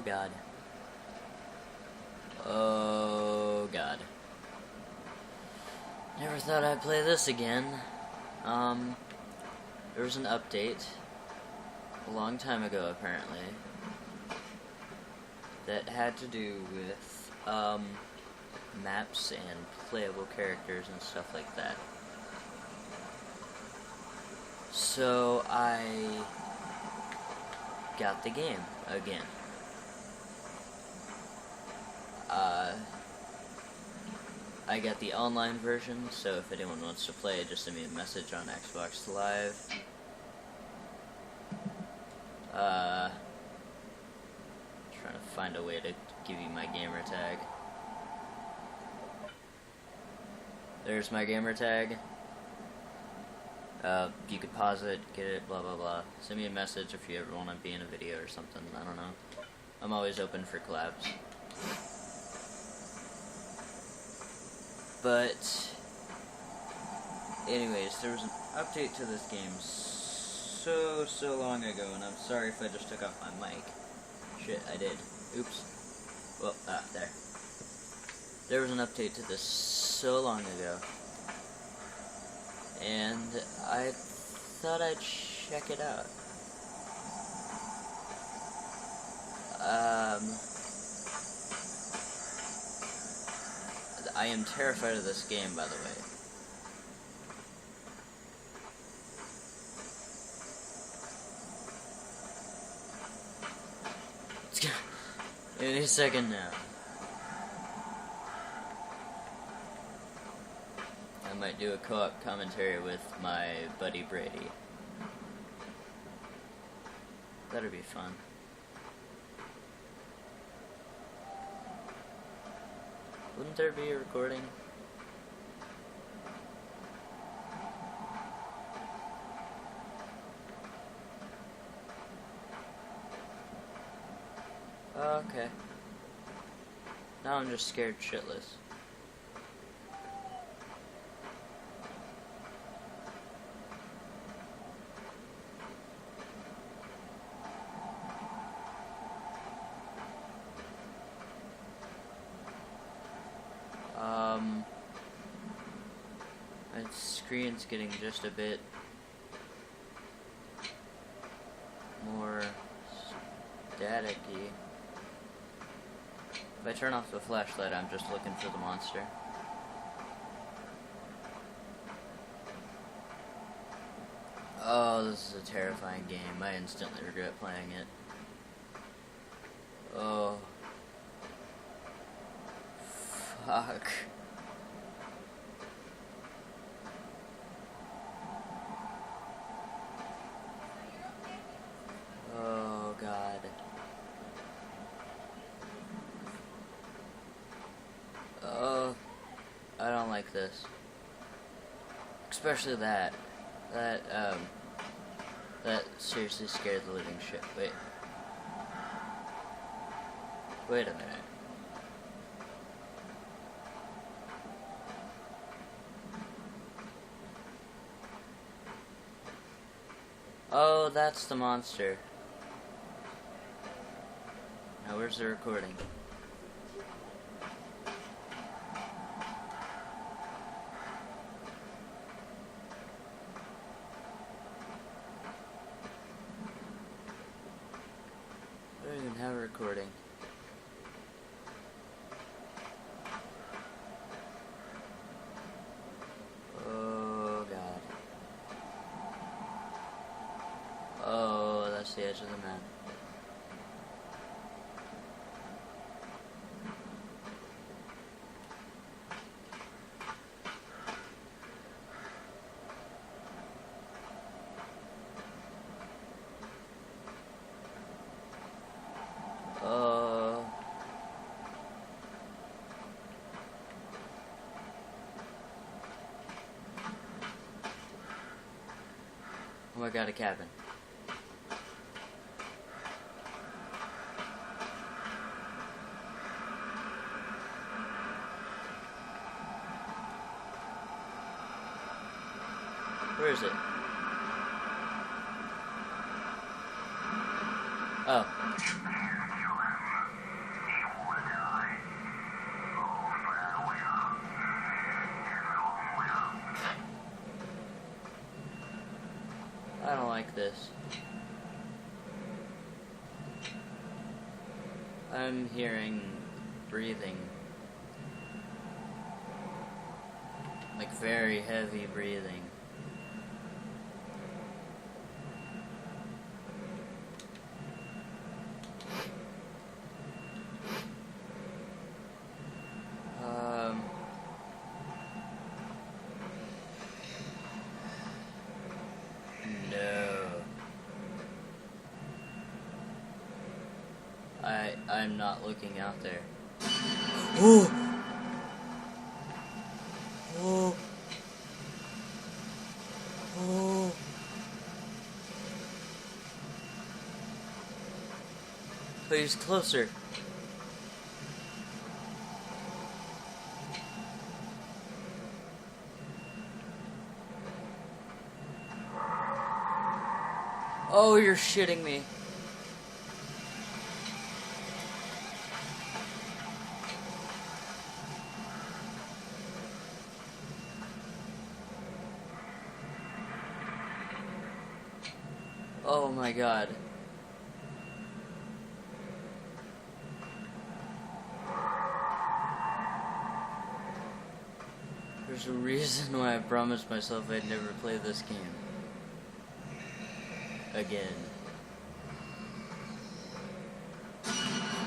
Oh god. Oh god. Never thought I'd play this again. There was an update a long time ago, apparently, that had to do with, maps and playable characters and stuff like that. So I got the game again. I got the online version, so if anyone wants to play, just send me a message on Xbox Live. Trying to find a way to give you my gamer tag. There's my gamer tag. You could pause it, get it, blah blah blah. Send me a message if you ever want to be in a video or something, I don't know. I'm always open for collabs. But, anyways, there was an update to this game so long ago, and I'm sorry if I just took off my mic. Shit, I did. Oops. Well, there. There was an update to this so long ago, and I thought I'd check it out. I am terrified of this game, by the way. Any second now. I might do a co-op commentary with my buddy Brady. That'd be fun. Wouldn't there be a recording? Okay. Now I'm just scared shitless. My screen's getting just a bit more staticky. If I turn off the flashlight, I'm just looking for the monster. Oh, this is a terrifying game. I instantly regret playing it. Oh. Fuck. Oh, God. Oh, I don't like this. Especially that. That seriously scared the living shit. Wait a minute. Oh, that's the monster. Now where's the recording? I don't even have a recording. Oh god. Oh, that's the edge of the map. Oh, I got a cabin. Where is it? Oh. like this. I'm hearing breathing. Like very heavy breathing. I'm not looking out there. Oh! Oh! Oh! But he's closer. Oh, you're shitting me. Oh my god. There's a reason why I promised myself I'd never play this game again.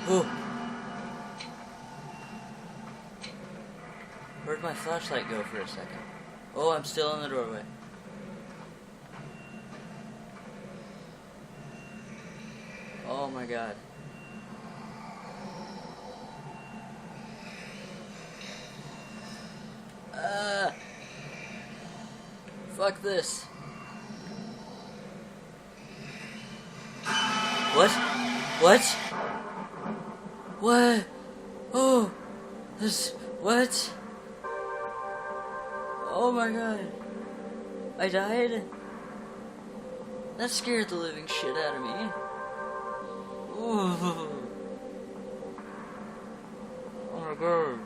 Oh! Where'd my flashlight go for a second? Oh, I'm still in the doorway. Oh my god. Fuck this. What? What? What? Oh, this, what? Oh my god. I died? That scared the living shit out of me. Oh my god.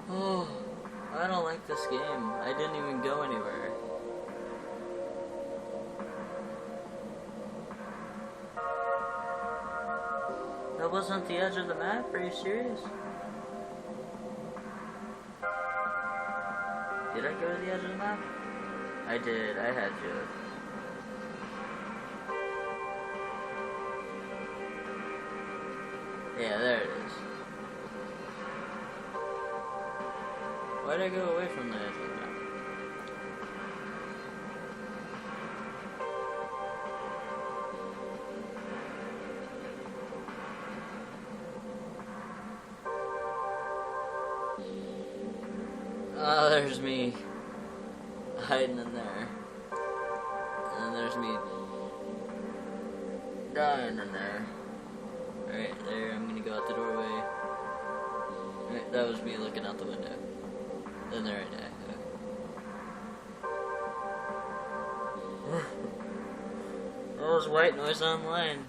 Oh, I don't like this game. I didn't even go anywhere. That wasn't the edge of the map? Are you serious? Did I go to the edge of the map? I did, I had to. Yeah, there it is. Why'd I go away from the edge of the map? Oh, there's me. Hiding in there. And there's me dying in there. Right there, I'm gonna go out the doorway. Right, that was me looking out the window. Then there I die. Okay. That was white noise online.